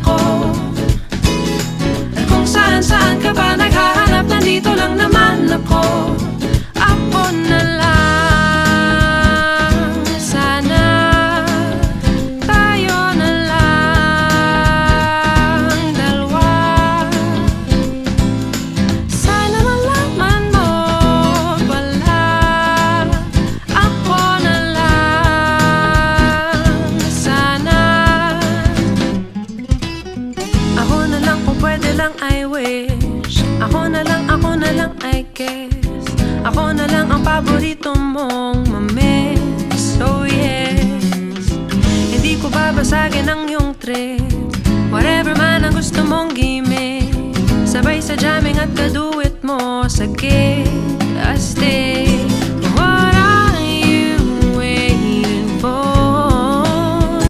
ako. At kung saan-saan ka pa naghahanap, nandito lang naman ako. Ako na lang, sana tayo na lang dalawa. Sana malaman mo pala, ako na lang, sana. Ako na lang kung pwede lang, I wish. Ako na lang I guess. Ako na lang ang paborito mong mamiss. Oh yes, hindi ko babasagin ang iyong trip. Whatever man ang gusto mong gimmick, sabay sa jamming at kaduit mo sa gig.